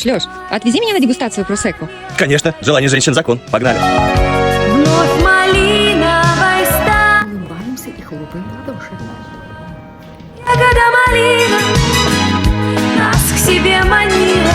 Лёш, отвези меня на дегустацию просекко. Конечно, желание женщин закон. Погнали. Вновь малиновой стала. Улыбаемся и хлопаем в ладоши. Ягода малина нас к себе манила.